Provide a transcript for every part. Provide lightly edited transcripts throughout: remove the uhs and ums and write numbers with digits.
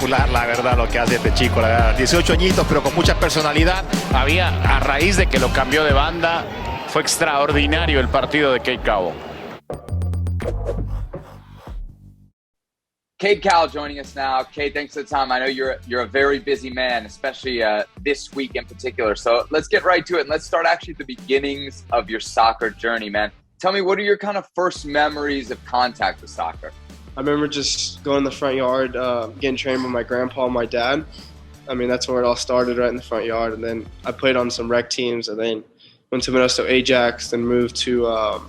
espectacular, la verdad, lo que hace este chico, la verdad. 18 añitos, pero con mucha personalidad. A raíz de que lo cambió de banda, fue extraordinario el partido de Cade Cowell. Cade Cowell joining us now. Cade, thanks for the time. I know you're a very busy man, especially this week in particular. So let's get right to it, and let's start actually at the beginnings of your soccer journey, man. Tell me, what are your kind of first memories of contact with soccer? I remember just going in the front yard, getting trained by my grandpa and my dad. I mean, that's where it all started, right in the front yard. And then I played on some rec teams, and then went to Modesto Ajax, then moved to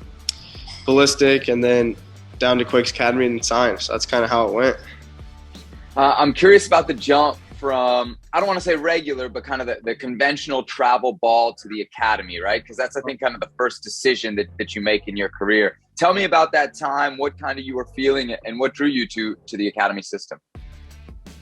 Ballistic, and then down to Quakes Academy and Science. That's kind of how it went. I'm curious about the jump from, I don't want to say regular, but kind of the conventional travel ball to the academy, right? Because that's, I think, kind of the first decision that you make in your career. Tell me about that time, what kind of you were feeling, and what drew you to the academy system.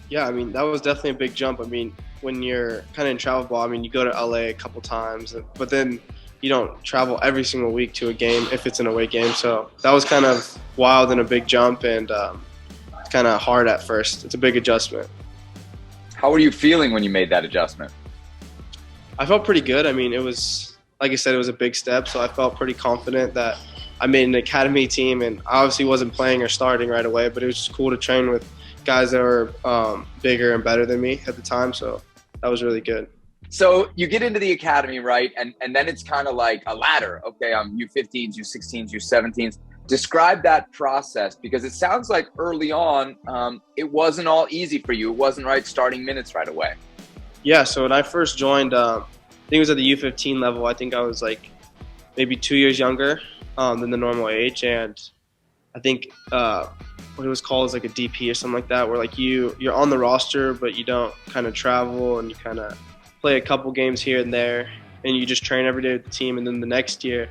Yeah, I mean, that was definitely a big jump. I mean, when you're kind of in travel ball, I mean, you go to LA a couple times, but then you don't travel every single week to a game if it's an away game. So that was kind of wild and a big jump, and it's kind of hard at first. It's a big adjustment. How were you feeling when you made that adjustment? I felt pretty good. I mean, it was, like I said, it was a big step, so I felt pretty confident that I made an academy team, and I obviously wasn't playing or starting right away, but it was just cool to train with guys that were bigger and better than me at the time, so that was really good. So you get into the academy, right? And then it's kind of like a ladder. Okay, I'm U15s, U16s, U17s. Describe that process, because it sounds like early on, it wasn't all easy for you. It wasn't right starting minutes right away. Yeah, so when I first joined, I think it was at the U15 level. I think I was like maybe 2 years younger than the normal age. And I think what it was called is like a DP or something like that, where like you're on the roster, but you don't kind of travel, and you kind of play a couple games here and there, and you just train every day with the team. And then the next year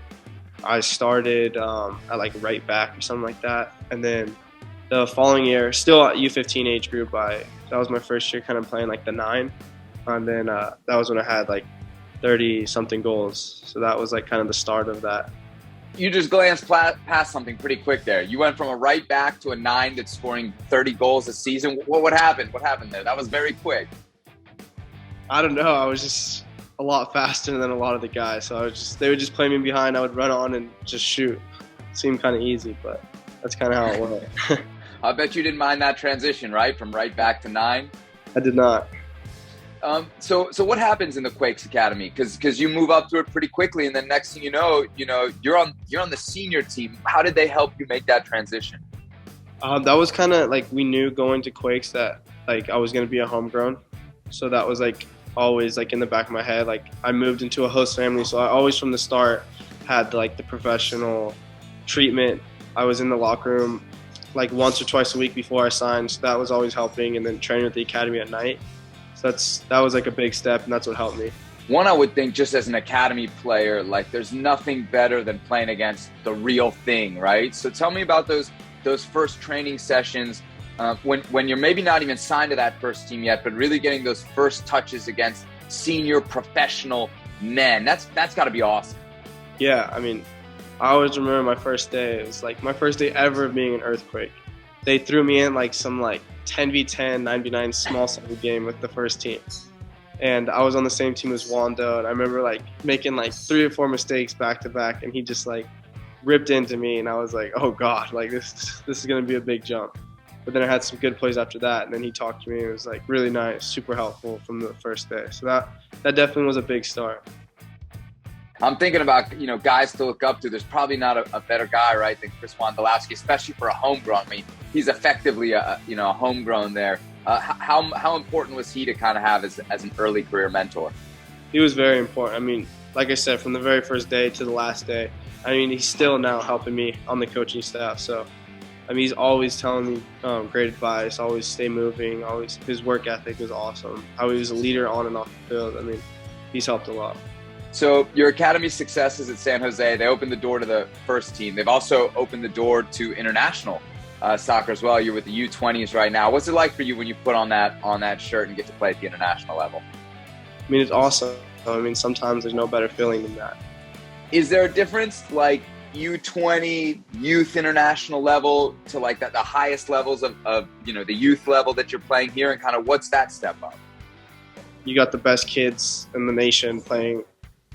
I started at like right back or something like that. And then the following year, still at U15 age group, that was my first year kind of playing like the 9. And then that was when I had like 30 something goals. So that was like kind of the start of that. You just glanced past something pretty quick there. You went from a right back to a 9 that's scoring 30 goals a season. What happened? What happened there? That was very quick. I don't know. I was just a lot faster than a lot of the guys. So they would just play me behind. I would run on and just shoot. It seemed kind of easy, but that's kind of how it went. I bet you didn't mind that transition, right? From right back to 9? I did not. So what happens in the Quakes Academy? Because you move up through it pretty quickly, and then next thing you know, you're on the senior team. How did they help you make that transition? That was kind of like, we knew going to Quakes that like I was going to be a homegrown. So that was like always like in the back of my head. Like, I moved into a host family, so I always from the start had like the professional treatment. I was in the locker room like once or twice a week before I signed, so that was always helping. And then training with the academy at night. So that was like a big step, and that's what helped me. One, I would think, just as an academy player, like there's nothing better than playing against the real thing, right? So tell me about those first training sessions when you're maybe not even signed to that first team yet, but really getting those first touches against senior professional men. That's got to be awesome. Yeah, I mean, I always remember my first day. It was like my first day ever of being an earthquake. They threw me in like some like 10v10, 9v9 small sample game with the first team. And I was on the same team as Wando, and I remember like making like 3 or 4 mistakes back to back, and he just like ripped into me, and I was like, oh God, like this is gonna be a big jump. But then I had some good plays after that, and then he talked to me. It was like really nice, super helpful from the first day. So that definitely was a big start. I'm thinking about, guys to look up to. There's probably not a better guy, right, than Chris Wondolowski, especially for a homegrown. I mean, he's effectively a homegrown there. How important was he to kind of have as an early career mentor? He was very important. I mean, like I said, from the very first day to the last day, I mean, he's still now helping me on the coaching staff. So, I mean, he's always telling me great advice, always stay moving, always. His work ethic was awesome. How he was a leader on and off the field. I mean, he's helped a lot. So your academy successes at San Jose, they opened the door to the first team. They've also opened the door to international soccer as well. You're with the U20s right now. What's it like for you when you put on that shirt and get to play at the international level? I mean, it's awesome. I mean, sometimes there's no better feeling than that. Is there a difference, like U20 youth international level to like the highest levels of the youth level that you're playing here, and kind of what's that step up? You got the best kids in the nation playing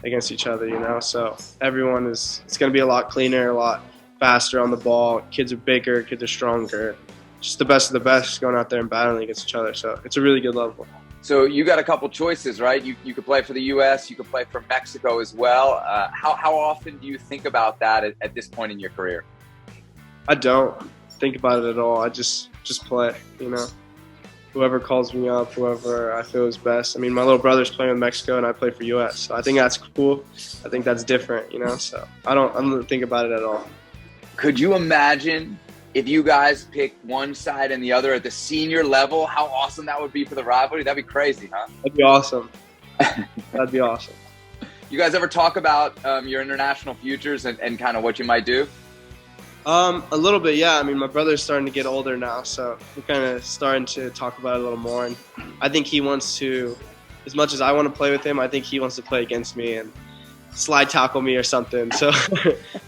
against each other, so it's going to be a lot cleaner, a lot faster on the ball. Kids are bigger, kids are stronger. Just the best of the best going out there and battling against each other. So it's a really good level. So you got a couple choices, right? You could play for the U.S., you could play for Mexico as well. How often do you think about that at this point in your career? I don't think about it at all. I just play, Whoever calls me up, whoever I feel is best. I mean, my little brother's playing with Mexico and I play for U.S., so I think that's cool. I think that's different, so I don't think about it at all. Could you imagine if you guys picked one side and the other at the senior level? How awesome that would be for the rivalry. That'd be crazy, huh? That'd be awesome. That'd be awesome. You guys ever talk about your international futures and kind of what you might do? A little bit, yeah. I mean, my brother's starting to get older now, so we're kind of starting to talk about it a little more. And I think he wants to, as much as I want to play with him, I think he wants to play against me and slide tackle me or something. So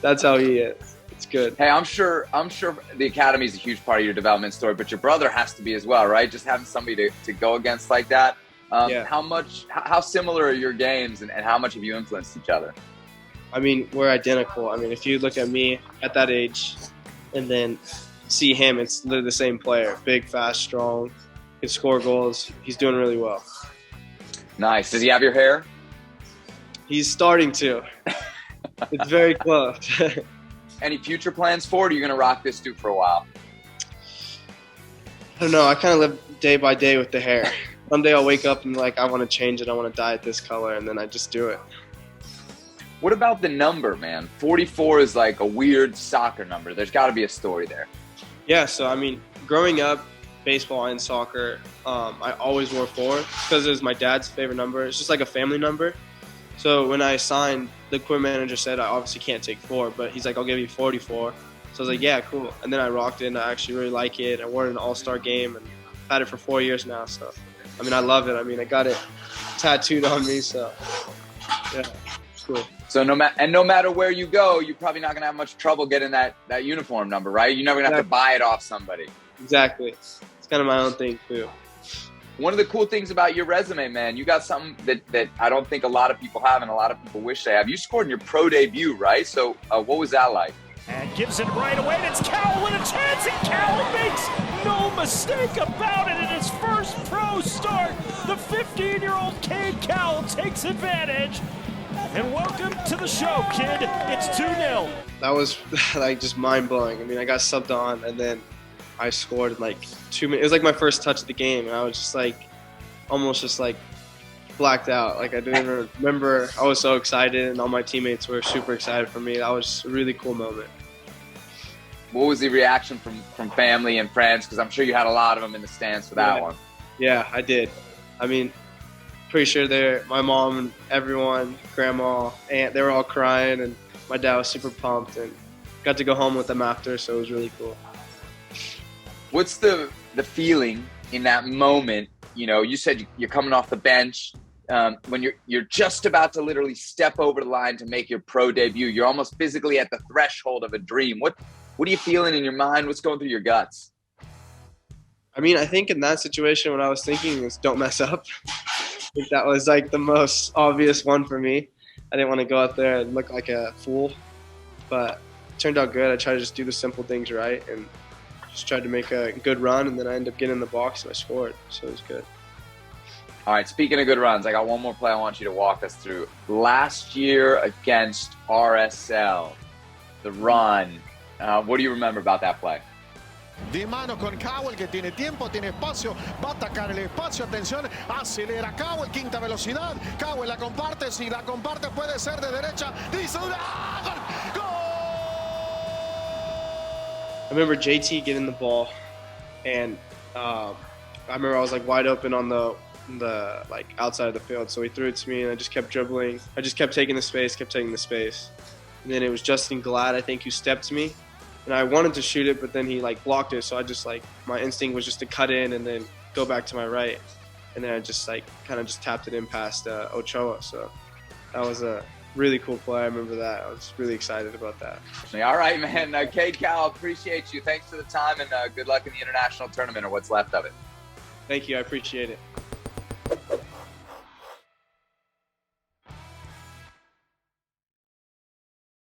that's how he is. It's good. Hey, I'm sure the academy is a huge part of your development story, but your brother has to be as well, right? Just having somebody to go against like that. Yeah. How similar are your games, and how much have you influenced each other? I mean, we're identical. I mean, if you look at me at that age and then see him, it's literally the same player. Big, fast, strong, can score goals. He's doing really well. Nice. Does he have your hair? He's starting to. It's very close. Any future plans for it, or are you going to rock this dude for a while? I don't know. I kind of live day by day with the hair. One day I'll wake up and I want to change it. I want to dye it this color, and then I just do it. What about the number, man? 44 is like a weird soccer number. There's got to be a story there. Yeah, so I mean, growing up, baseball and soccer, I always wore 4 because it was my dad's favorite number. It's just like a family number. So when I signed, the equipment manager said I obviously can't take 4, but he's like, I'll give you 44. So I was like, yeah, cool. And then I rocked it, and I actually really like it. I wore it in an all-star game, and I've had it for 4 years now. So, I mean, I love it. I mean, I got it tattooed on me, so yeah, it's cool. So no matter where you go, you're probably not going to have much trouble getting that uniform number, right? You're never going to have to buy it off somebody. Exactly. It's kind of my own thing, too. One of the cool things about your resume, man, you got something that I don't think a lot of people have and a lot of people wish they have. You scored in your pro debut, right? So what was that like? And gives it right away, and it's Cowell with a chance, and Cowell makes no mistake about it in his first pro start. The 15-year-old Cade Cowell takes advantage. And welcome to the show, kid. It's 2-0. That was just mind-blowing. I mean, I got subbed on, and then I scored in 2 minutes. It was like my first touch of the game, and I was just almost blacked out. I didn't even remember. I was so excited, and all my teammates were super excited for me. That was a really cool moment. What was the reaction from family and friends? Because I'm sure you had a lot of them in the stands for that one. Yeah, I did. I mean, pretty sure my mom and everyone, grandma, aunt, they were all crying, and my dad was super pumped, and got to go home with them after, so it was really cool. What's the feeling in that moment? You said you're coming off the bench. When you're just about to literally step over the line to make your pro debut, you're almost physically at the threshold of a dream. What are you feeling in your mind? What's going through your guts? I mean, I think in that situation, what I was thinking is don't mess up. I think that was the most obvious one for me. I didn't want to go out there and look like a fool, but it turned out good. I tried to just do the simple things right and just tried to make a good run, and then I ended up getting in the box and I scored, so it was good. All right, speaking of good runs, I got one more play I want you to walk us through. Last year against RSL, the run, what do you remember about that play? Di mano con Cowell que tiene tiempo, tiene espacio, va a atacar el espacio, atención, acelera Cowell, quinta velocidad, Cowell la comparte, si la comparte puede ser de derecha, dice ¡gol! I remember JT getting the ball, and I remember I was wide open on the outside of the field, so he threw it to me, and I just kept dribbling. I just kept taking the space, and then it was Justin Glad, I think, who stepped to me. And I wanted to shoot it, but then he blocked it. So I just my instinct was just to cut in and then go back to my right. And then I just kind of just tapped it in past Ochoa. So that was a really cool play. I remember that. I was really excited about that. All right, man. Cade Cowell, appreciate you. Thanks for the time, and good luck in the international tournament or what's left of it. Thank you. I appreciate it.